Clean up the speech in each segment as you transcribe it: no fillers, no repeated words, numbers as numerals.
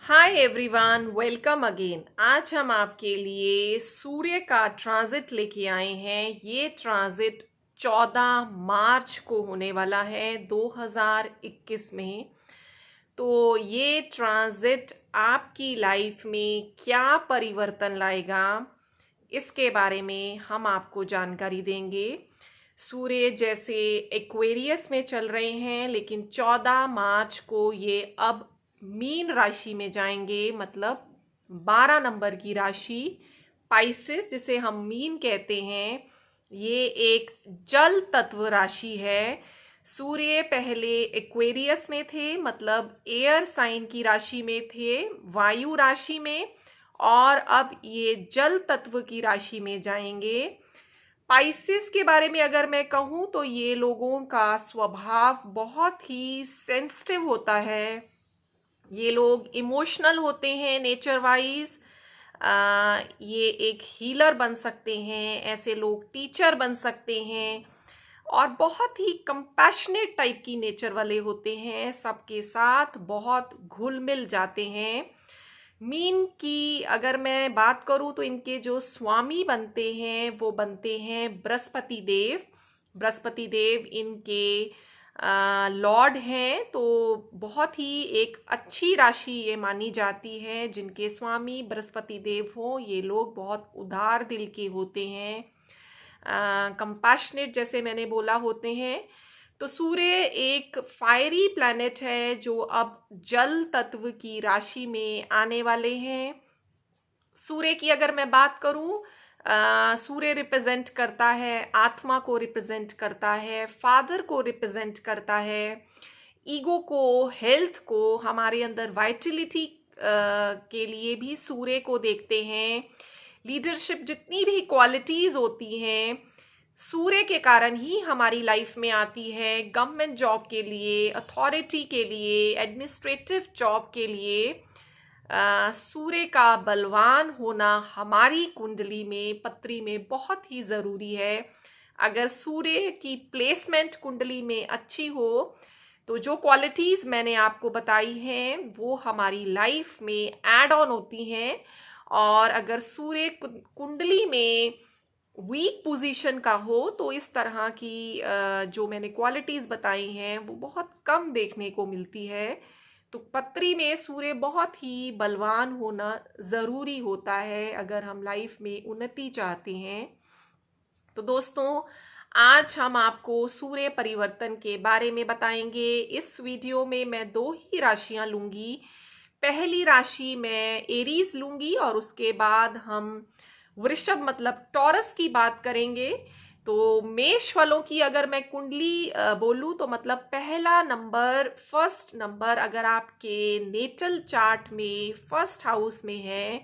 Hi everyone, welcome again. आज हम आपके लिए सूर्य का ट्रांजिट लेके आए हैं। ये ट्रांजिट 14 मार्च को होने वाला है 2021 में। तो ये ट्रांजिट आपकी लाइफ में क्या परिवर्तन लाएगा, इसके बारे में हम आपको जानकारी देंगे। सूर्य जैसे एक्वेरियस में चल रहे हैं, लेकिन 14 मार्च को ये अब मीन राशि में जाएंगे, मतलब 12 नंबर की राशि पाइसेस, जिसे हम मीन कहते हैं। ये एक जल तत्व राशि है। सूर्य पहले एक्वेरियस में थे, मतलब एयर साइन की राशि में थे, वायु राशि में, और अब ये जल तत्व की राशि में जाएंगे। पाइसेस के बारे में अगर मैं कहूँ तो ये लोगों का स्वभाव बहुत ही सेंसिटिव होता है। ये लोग इमोशनल होते हैं नेचर वाइज। ये एक हीलर बन सकते हैं, ऐसे लोग टीचर बन सकते हैं, और बहुत ही कंपैशनेट टाइप की नेचर वाले होते हैं। सबके साथ बहुत घुल मिल जाते हैं। मीन की अगर मैं बात करूं तो इनके जो स्वामी बनते हैं वो बनते हैं बृहस्पति देव। बृहस्पति देव इनके लॉर्ड हैं। तो बहुत ही एक अच्छी राशि ये मानी जाती है। जिनके स्वामी बृहस्पति देव हो, ये लोग बहुत उदार दिल के होते हैं, कंपैशनेट जैसे मैंने बोला होते हैं। तो सूर्य एक फायरी प्लैनेट है जो अब जल तत्व की राशि में आने वाले हैं। सूर्य की अगर मैं बात करूं, सूर्य रिप्रेजेंट करता है आत्मा को, रिप्रेजेंट करता है फादर को, रिप्रेजेंट करता है ईगो को, हेल्थ को, हमारे अंदर वाइटलिटी के लिए भी सूर्य को देखते हैं। लीडरशिप, जितनी भी क्वालिटीज होती हैं, सूर्य के कारण ही हमारी लाइफ में आती है। गवर्नमेंट जॉब के लिए, अथॉरिटी के लिए, एडमिनिस्ट्रेटिव जॉब के लिए सूर्य का बलवान होना हमारी कुंडली में, पत्री में बहुत ही ज़रूरी है। अगर सूर्य की प्लेसमेंट कुंडली में अच्छी हो तो जो क्वालिटीज़ मैंने आपको बताई हैं वो हमारी लाइफ में ऐड ऑन होती हैं। और अगर सूर्य कुंडली में वीक पोजीशन का हो तो इस तरह की जो मैंने क्वालिटीज़ बताई हैं वो बहुत कम देखने को मिलती है। तो पत्री में सूर्य बहुत ही बलवान होना ज़रूरी होता है अगर हम लाइफ में उन्नति चाहते हैं। तो दोस्तों, आज हम आपको सूर्य परिवर्तन के बारे में बताएंगे। इस वीडियो में मैं दो ही राशियां लूंगी। पहली राशि मैं एरीज लूंगी और उसके बाद हम वृषभ मतलब टॉरस की बात करेंगे। तो मेष वालों की अगर मैं कुंडली बोलूं तो मतलब पहला नंबर, फर्स्ट नंबर अगर आपके नेटल चार्ट में फर्स्ट हाउस में है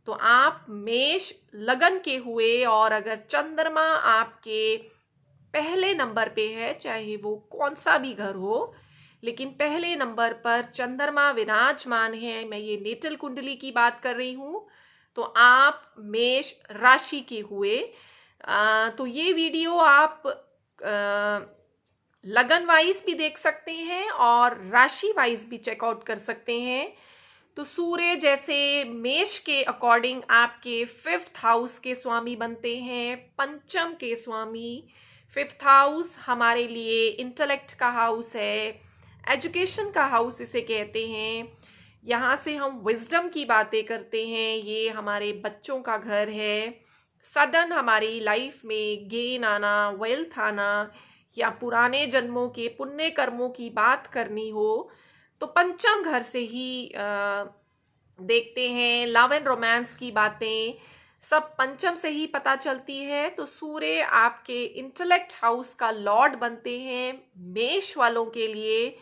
तो आप मेष लगन के हुए, और अगर चंद्रमा आपके पहले नंबर पे है, चाहे वो कौन सा भी घर हो, लेकिन पहले नंबर पर चंद्रमा विराजमान है, मैं ये नेटल कुंडली की बात कर रही हूँ, तो आप मेष राशि के हुए। तो ये वीडियो आप लगन वाइज भी देख सकते हैं और राशि वाइज भी चेकआउट कर सकते हैं। तो सूर्य जैसे मेष के अकॉर्डिंग आपके फिफ्थ हाउस के स्वामी बनते हैं, पंचम के स्वामी। फिफ्थ हाउस हमारे लिए इंटेलेक्ट का हाउस है, एजुकेशन का हाउस इसे कहते हैं। यहाँ से हम विजडम की बातें करते हैं, ये हमारे बच्चों का घर है। सडन हमारी लाइफ में गेन आना, वेल्थ आना, या पुराने जन्मों के पुण्य कर्मों की बात करनी हो तो पंचम घर से ही देखते हैं। लव एंड रोमांस की बातें सब पंचम से ही पता चलती है। तो सूर्य आपके इंटेलेक्ट हाउस का लॉर्ड बनते हैं मेष वालों के लिए,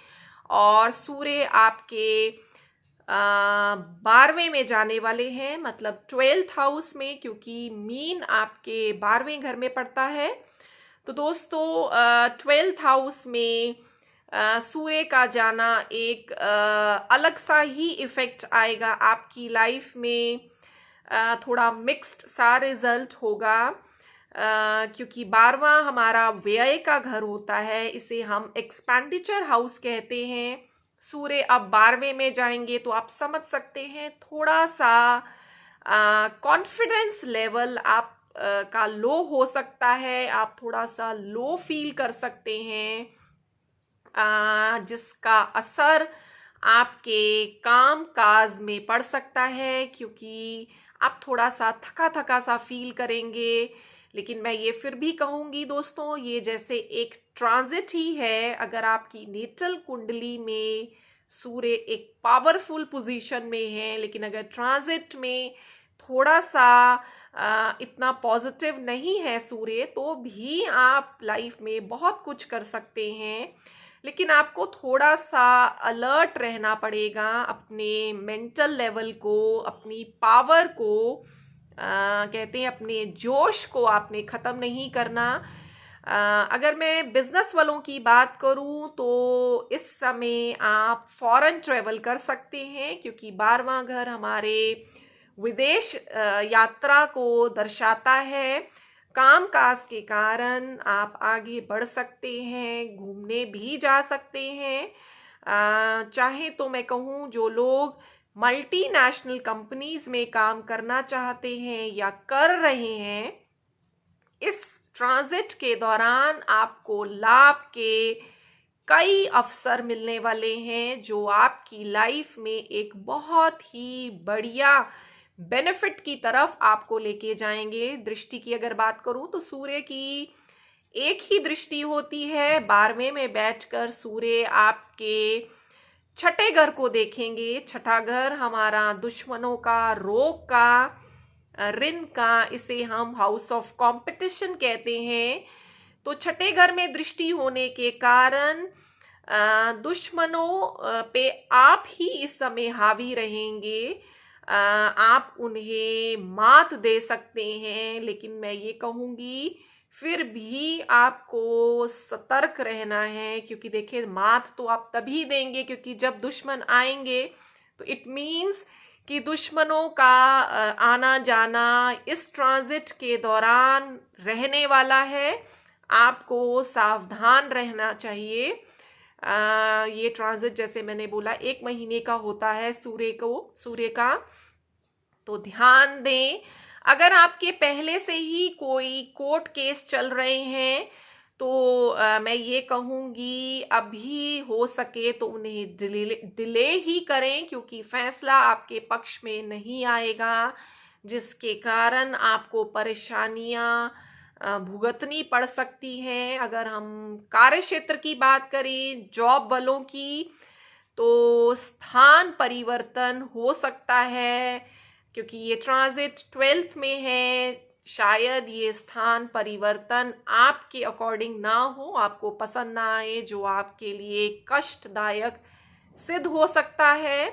और सूर्य आपके 12वें में जाने वाले हैं, मतलब 12th हाउस में, क्योंकि मीन आपके 12वें घर में पड़ता है। तो दोस्तों, 12th हाउस में सूर्य का जाना एक अलग सा ही इफेक्ट आएगा आपकी लाइफ में। थोड़ा मिक्स्ड सा रिजल्ट होगा, क्योंकि 12वां हमारा व्यय का घर होता है, इसे हम एक्सपेंडिचर हाउस कहते हैं। सूर्य अब 12वें में जाएंगे तो आप समझ सकते हैं थोड़ा सा कॉन्फिडेंस लेवल आप का लो हो सकता है, आप थोड़ा सा लो फील कर सकते हैं, जिसका असर आपके काम काज में पड़ सकता है, क्योंकि आप थोड़ा सा थका थका सा फील करेंगे। लेकिन मैं ये फिर भी कहूँगी दोस्तों, ये जैसे एक ट्रांजिट ही है। अगर आपकी नेटल कुंडली में सूर्य एक पावरफुल पोजीशन में है, लेकिन अगर ट्रांजिट में थोड़ा सा इतना पॉजिटिव नहीं है सूर्य, तो भी आप लाइफ में बहुत कुछ कर सकते हैं। लेकिन आपको थोड़ा सा अलर्ट रहना पड़ेगा, अपने मेंटल लेवल को, अपनी पावर को, कहते हैं अपने जोश को आपने ख़त्म नहीं करना। अगर मैं बिज़नेस वालों की बात करूं तो इस समय आप फॉरेन ट्रेवल कर सकते हैं, क्योंकि 12वां घर हमारे विदेश यात्रा को दर्शाता है। काम काज के कारण आप आगे बढ़ सकते हैं, घूमने भी जा सकते हैं। चाहे तो मैं कहूँ जो लोग मल्टीनेशनल कंपनीज में काम करना चाहते हैं या कर रहे हैं, इस ट्रांजिट के दौरान आपको लाभ के कई अवसर मिलने वाले हैं, जो आपकी लाइफ में एक बहुत ही बढ़िया बेनिफिट की तरफ आपको लेके जाएंगे। दृष्टि की अगर बात करूं तो सूर्य की एक ही दृष्टि होती है, 12वें में बैठकर सूर्य आपके छठे घर को देखेंगे। छठा घर हमारा दुश्मनों का, रोग का, ऋण का, इसे हम हाउस ऑफ कंपटीशन कहते हैं। तो छठे घर में दृष्टि होने के कारण दुश्मनों पे आप ही इस समय हावी रहेंगे। आप उन्हें मात दे सकते हैं, लेकिन मैं ये कहूँगी फिर भी आपको सतर्क रहना है, क्योंकि देखिए मात तो आप तभी देंगे क्योंकि जब दुश्मन आएंगे, तो इट मीन्स कि दुश्मनों का आना जाना इस ट्रांजिट के दौरान रहने वाला है। आपको सावधान रहना चाहिए। ये ट्रांजिट जैसे मैंने बोला 1 महीने का होता है सूर्य का, तो ध्यान दें। अगर आपके पहले से ही कोई कोर्ट केस चल रहे हैं तो मैं ये कहूँगी अभी हो सके तो उन्हें डिले ही करें, क्योंकि फैसला आपके पक्ष में नहीं आएगा, जिसके कारण आपको परेशानियाँ भुगतनी पड़ सकती हैं। अगर हम कार्य क्षेत्र की बात करें, जॉब वालों की, तो स्थान परिवर्तन हो सकता है, क्योंकि ये ट्रांजिट 12th में है। शायद ये स्थान परिवर्तन आपके अकॉर्डिंग ना हो, आपको पसंद ना आए, जो आपके लिए कष्टदायक सिद्ध हो सकता है।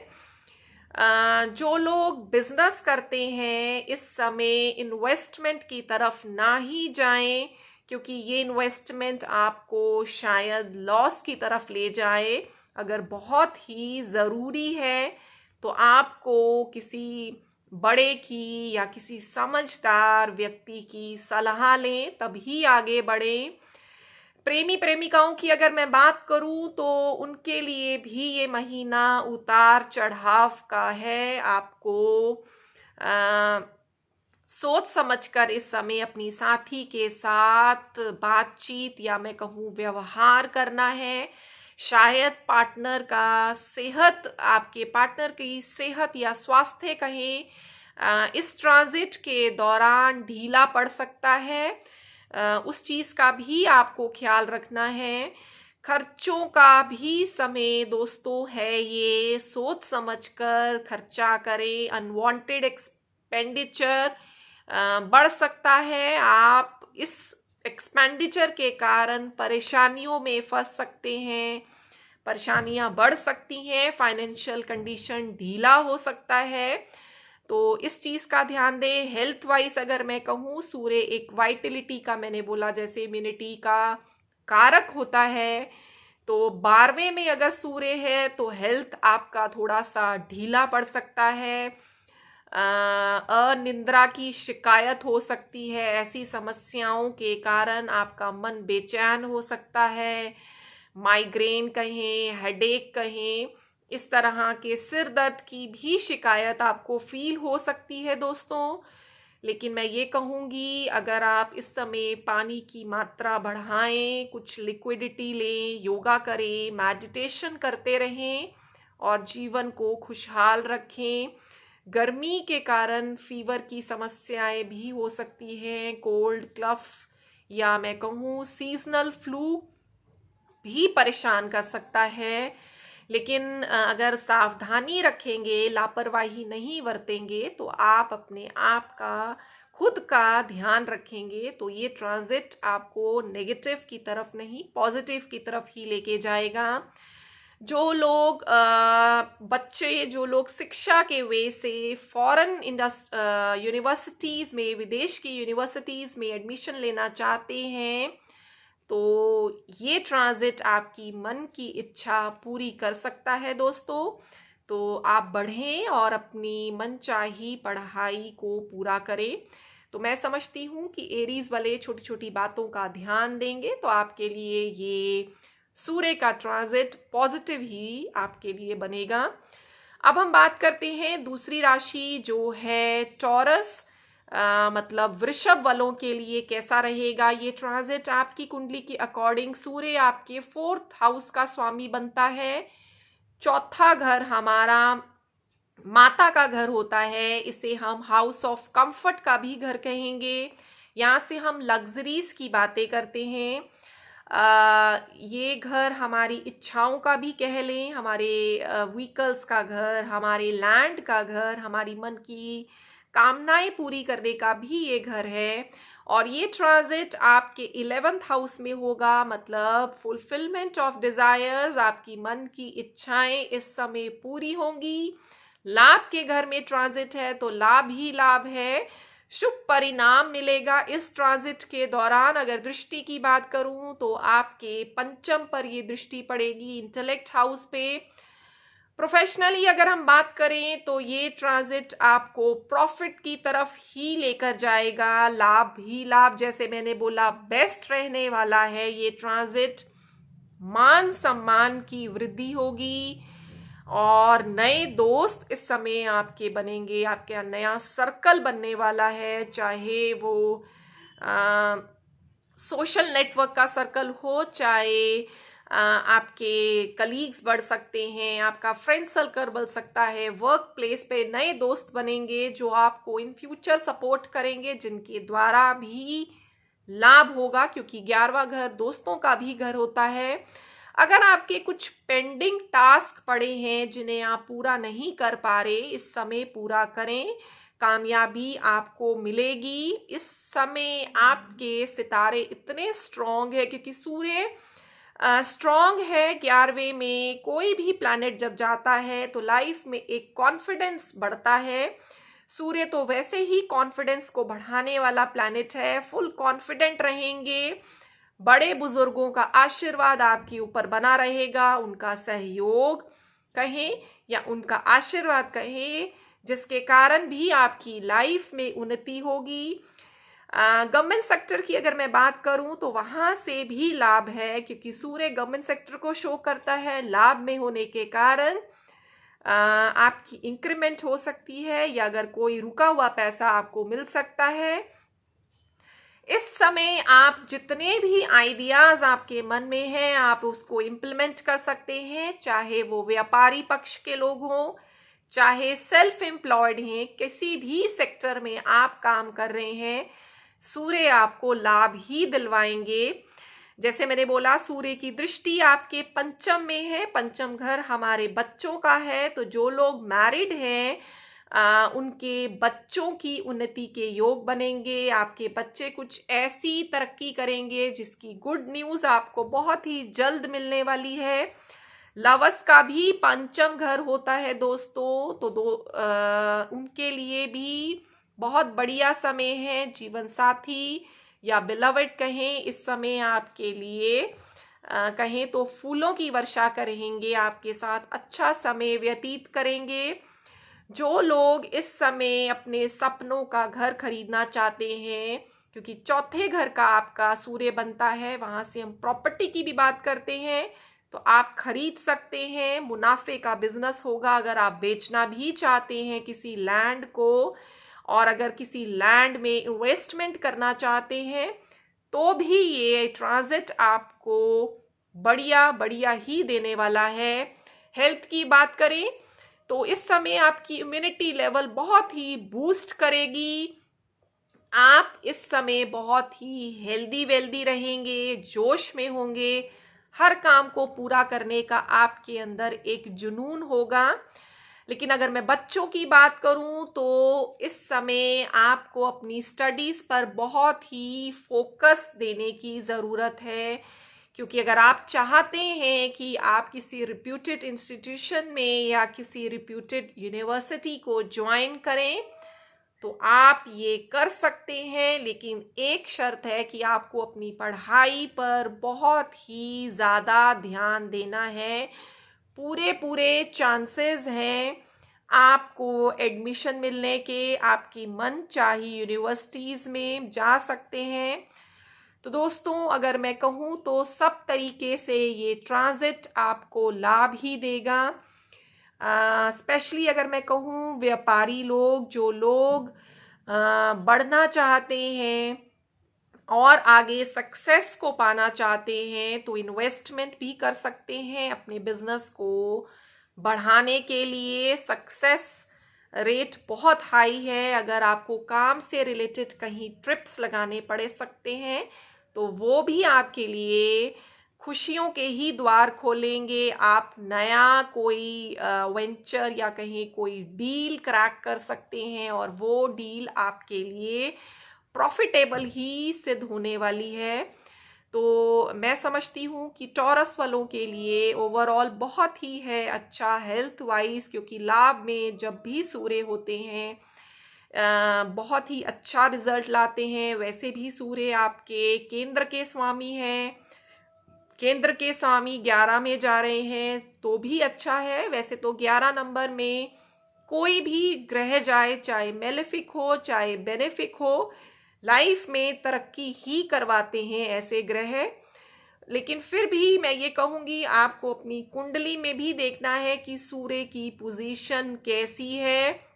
जो लोग बिजनेस करते हैं इस समय इन्वेस्टमेंट की तरफ ना ही जाएं, क्योंकि ये इन्वेस्टमेंट आपको शायद लॉस की तरफ ले जाए। अगर बहुत ही ज़रूरी है तो आपको किसी बड़े की या किसी समझदार व्यक्ति की सलाह लें, तभी आगे बढ़ें। प्रेमी प्रेमिकाओं की अगर मैं बात करूं तो उनके लिए भी ये महीना उतार चढ़ाव का है। आपको सोच समझकर इस समय अपनी साथी के साथ बातचीत या मैं कहूँ व्यवहार करना है। शायद पार्टनर का सेहत, आपके पार्टनर की सेहत या स्वास्थ्य कहें, इस ट्रांजिट के दौरान ढीला पड़ सकता है। उस चीज़ का भी आपको ख्याल रखना है। खर्चों का भी समय दोस्तों है, ये सोच समझकर खर्चा करें। अनवांटेड एक्सपेंडिचर बढ़ सकता है। आप इस एक्सपेंडिचर के कारण परेशानियों में फंस सकते हैं, परेशानियां बढ़ सकती हैं, फाइनेंशियल कंडीशन ढीला हो सकता है। तो इस चीज़ का ध्यान दें। हेल्थ वाइज अगर मैं कहूँ, सूर्य एक वाइटलिटी का, मैंने बोला जैसे इम्यूनिटी का कारक होता है, तो 12वें में अगर सूर्य है तो हेल्थ आपका थोड़ा सा ढीला पड़ सकता है। अनिद्रा की शिकायत हो सकती है। ऐसी समस्याओं के कारण आपका मन बेचैन हो सकता है। माइग्रेन कहें, हेडेक कहें, इस तरह के सिर दर्द की भी शिकायत आपको फील हो सकती है दोस्तों। लेकिन मैं ये कहूँगी, अगर आप इस समय पानी की मात्रा बढ़ाएं, कुछ लिक्विडिटी लें, योगा करें, मेडिटेशन करते रहें और जीवन को खुशहाल रखें। गर्मी के कारण फीवर की समस्याएं भी हो सकती हैं, कोल्ड, कफ या मैं कहूँ सीजनल फ्लू भी परेशान कर सकता है। लेकिन अगर सावधानी रखेंगे, लापरवाही नहीं बरतेंगे, तो आप अपने आप का खुद का ध्यान रखेंगे तो ये ट्रांजिट आपको नेगेटिव की तरफ नहीं, पॉजिटिव की तरफ ही लेके जाएगा। जो लोग बच्चे, जो लोग शिक्षा के वे से फॉरेन यूनिवर्सिटीज़ में, विदेश की यूनिवर्सिटीज़ में एडमिशन लेना चाहते हैं, तो ये ट्रांजिट आपकी मन की इच्छा पूरी कर सकता है दोस्तों। तो आप बढ़ें और अपनी मनचाही पढ़ाई को पूरा करें। तो मैं समझती हूँ कि एरीज वाले छोटी छोटी बातों का ध्यान देंगे तो आपके लिए ये सूर्य का ट्रांजिट पॉजिटिव ही आपके लिए बनेगा। अब हम बात करते हैं दूसरी राशि जो है टॉरस, मतलब वृषभ वालों के लिए कैसा रहेगा ये ट्रांजिट। आपकी कुंडली के अकॉर्डिंग सूर्य आपके 4th हाउस का स्वामी बनता है। चौथा घर हमारा माता का घर होता है, इसे हम हाउस ऑफ कंफर्ट का भी घर कहेंगे। यहाँ से हम लग्जरीज की बातें करते हैं। ये घर हमारी इच्छाओं का भी कह लें, हमारे व्हीकल्स का घर, हमारे लैंड का घर, हमारी मन की कामनाएं पूरी करने का भी ये घर है। और ये ट्रांजिट आपके 11th हाउस में होगा, मतलब फुलफिलमेंट ऑफ डिजायर्स, आपकी मन की इच्छाएं इस समय पूरी होंगी। लाभ के घर में ट्रांजिट है तो लाभ ही लाभ है, शुभ परिणाम मिलेगा इस ट्रांजिट के दौरान। अगर दृष्टि की बात करूं तो आपके पंचम पर ये दृष्टि पड़ेगी, इंटेलेक्ट हाउस पे। प्रोफेशनली अगर हम बात करें तो ये ट्रांजिट आपको प्रॉफिट की तरफ ही लेकर जाएगा, लाभ ही लाभ, जैसे मैंने बोला बेस्ट रहने वाला है ये ट्रांजिट। मान सम्मान की वृद्धि होगी और नए दोस्त इस समय आपके बनेंगे, आपके नया सर्कल बनने वाला है, चाहे वो सोशल नेटवर्क का सर्कल हो, चाहे आपके कलीग्स बढ़ सकते हैं, आपका फ्रेंड सर्कल बढ़ सकता है, वर्क प्लेस पे नए दोस्त बनेंगे जो आपको इन फ्यूचर सपोर्ट करेंगे, जिनके द्वारा भी लाभ होगा, क्योंकि 11वां घर दोस्तों का भी घर होता है। अगर आपके कुछ पेंडिंग टास्क पड़े हैं जिन्हें आप पूरा नहीं कर पा रहे, इस समय पूरा करें, कामयाबी आपको मिलेगी। इस समय आपके सितारे इतने स्ट्रॉन्ग है, क्योंकि सूर्य स्ट्रॉन्ग है 11वें में। कोई भी प्लैनेट जब जाता है तो लाइफ में एक कॉन्फिडेंस बढ़ता है। सूर्य तो वैसे ही कॉन्फिडेंस को बढ़ाने वाला प्लैनेट है, फुल कॉन्फिडेंट रहेंगे। बड़े बुजुर्गों का आशीर्वाद आपके ऊपर बना रहेगा, उनका सहयोग कहें या उनका आशीर्वाद कहें, जिसके कारण भी आपकी लाइफ में उन्नति होगी। गवर्नमेंट सेक्टर की अगर मैं बात करूं तो वहां से भी लाभ है, क्योंकि सूर्य गवर्नमेंट सेक्टर को शो करता है। लाभ में होने के कारण आपकी इंक्रीमेंट हो सकती है, या अगर कोई रुका हुआ पैसा आपको मिल सकता है। इस समय आप जितने भी आइडियाज आपके मन में हैं आप उसको इम्प्लीमेंट कर सकते हैं, चाहे वो व्यापारी पक्ष के लोग हों, चाहे सेल्फ एम्प्लॉयड हैं, किसी भी सेक्टर में आप काम कर रहे हैं, सूर्य आपको लाभ ही दिलवाएंगे। जैसे मैंने बोला, सूर्य की दृष्टि आपके पंचम में है, पंचम घर हमारे बच्चों का है। तो जो लोग मैरिड हैं उनके बच्चों की उन्नति के योग बनेंगे। आपके बच्चे कुछ ऐसी तरक्की करेंगे जिसकी गुड न्यूज़ आपको बहुत ही जल्द मिलने वाली है। लवर्स का भी पंचम घर होता है दोस्तों, तो उनके लिए भी बहुत बढ़िया समय है। जीवन साथी या बिलवड कहें, इस समय आपके लिए कहें तो फूलों की वर्षा करेंगे, आपके साथ अच्छा समय व्यतीत करेंगे। जो लोग इस समय अपने सपनों का घर खरीदना चाहते हैं, क्योंकि चौथे घर का आपका सूर्य बनता है, वहां से हम प्रॉपर्टी की भी बात करते हैं, तो आप खरीद सकते हैं। मुनाफे का बिजनेस होगा। अगर आप बेचना भी चाहते हैं किसी लैंड को, और अगर किसी लैंड में इन्वेस्टमेंट करना चाहते हैं, तो भी ये ट्रांजिट आपको बढ़िया बढ़िया ही देने वाला है। हेल्थ की बात करें तो इस समय आपकी इम्यूनिटी लेवल बहुत ही बूस्ट करेगी। आप इस समय बहुत ही हेल्दी वेल्दी रहेंगे, जोश में होंगे, हर काम को पूरा करने का आपके अंदर एक जुनून होगा। लेकिन अगर मैं बच्चों की बात करूं तो इस समय आपको अपनी स्टडीज़ पर बहुत ही फोकस देने की ज़रूरत है, क्योंकि अगर आप चाहते हैं कि आप किसी रिप्यूटेड इंस्टीट्यूशन में या किसी रिप्यूटेड यूनिवर्सिटी को ज्वाइन करें तो आप ये कर सकते हैं। लेकिन एक शर्त है कि आपको अपनी पढ़ाई पर बहुत ही ज़्यादा ध्यान देना है। पूरे पूरे चांसेस हैं आपको एडमिशन मिलने के, आपकी मनचाही यूनिवर्सिटीज़ में जा सकते हैं। तो दोस्तों, अगर मैं कहूँ तो सब तरीके से ये ट्रांजिट आपको लाभ ही देगा। स्पेशली अगर मैं कहूँ व्यापारी लोग, जो लोग बढ़ना चाहते हैं और आगे सक्सेस को पाना चाहते हैं, तो इन्वेस्टमेंट भी कर सकते हैं अपने बिजनेस को बढ़ाने के लिए। सक्सेस रेट बहुत हाई है। अगर आपको काम से रिलेटेड कहीं ट्रिप्स लगाने पड़े सकते हैं तो वो भी आपके लिए खुशियों के ही द्वार खोलेंगे। आप नया कोई वेंचर या कहीं कोई डील क्रैक कर सकते हैं और वो डील आपके लिए प्रॉफिटेबल ही सिद्ध होने वाली है। तो मैं समझती हूँ कि टॉरस वालों के लिए ओवरऑल बहुत ही है अच्छा हेल्थ वाइज, क्योंकि लाभ में जब भी सूर्य होते हैं बहुत ही अच्छा रिजल्ट लाते हैं। वैसे भी सूर्य आपके केंद्र के स्वामी हैं, केंद्र के स्वामी 11 में जा रहे हैं तो भी अच्छा है। वैसे तो 11 नंबर में कोई भी ग्रह जाए, चाहे मेलेफिक हो चाहे बेनेफिक हो, लाइफ में तरक्की ही करवाते हैं ऐसे ग्रह। लेकिन फिर भी मैं ये कहूँगी आपको अपनी कुंडली में भी देखना है कि सूर्य की पोजीशन कैसी है।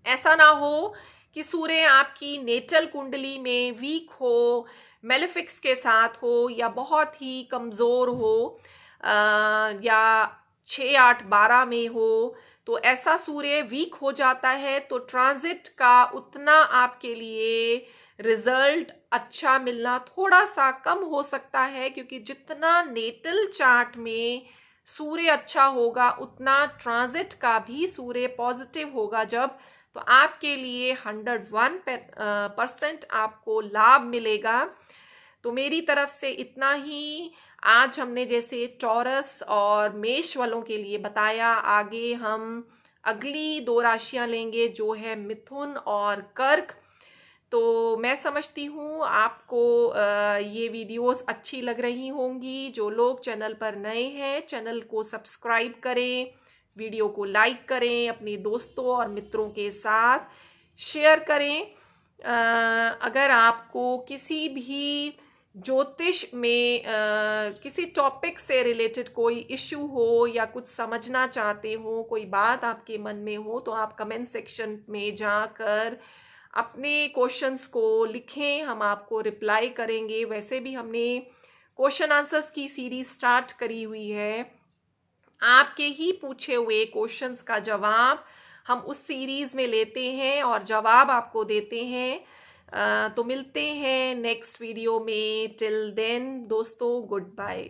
ऐसा ना हो कि सूर्य आपकी नेटल कुंडली में वीक हो, मेलेफिक्स के साथ हो, या बहुत ही कमज़ोर हो, या 6, 8, 12 में हो। तो ऐसा सूर्य वीक हो जाता है तो ट्रांजिट का उतना आपके लिए रिजल्ट अच्छा मिलना थोड़ा सा कम हो सकता है, क्योंकि जितना नेटल चार्ट में सूर्य अच्छा होगा उतना ट्रांजिट का भी सूर्य पॉजिटिव होगा जब, तो आपके लिए 101% आपको लाभ मिलेगा। तो मेरी तरफ से इतना ही। आज हमने जैसे टॉरस और मेष वालों के लिए बताया, आगे हम अगली 2 राशियां लेंगे जो है मिथुन और कर्क। तो मैं समझती हूँ आपको ये वीडियोस अच्छी लग रही होंगी। जो लोग चैनल पर नए हैं चैनल को सब्सक्राइब करें, वीडियो को लाइक करें, अपने दोस्तों और मित्रों के साथ शेयर करें। अगर आपको किसी भी ज्योतिष में किसी टॉपिक से रिलेटेड कोई इश्यू हो या कुछ समझना चाहते हो, कोई बात आपके मन में हो, तो आप कमेंट सेक्शन में जाकर अपने क्वेश्चंस को लिखें, हम आपको रिप्लाई करेंगे। वैसे भी हमने क्वेश्चन आंसर्स की सीरीज स्टार्ट करी हुई है। आपके ही पूछे हुए क्वेश्चंस का जवाब हम उस सीरीज में लेते हैं और जवाब आपको देते हैं। तो मिलते हैं नेक्स्ट वीडियो में। टिल देन दोस्तों, गुड बाय।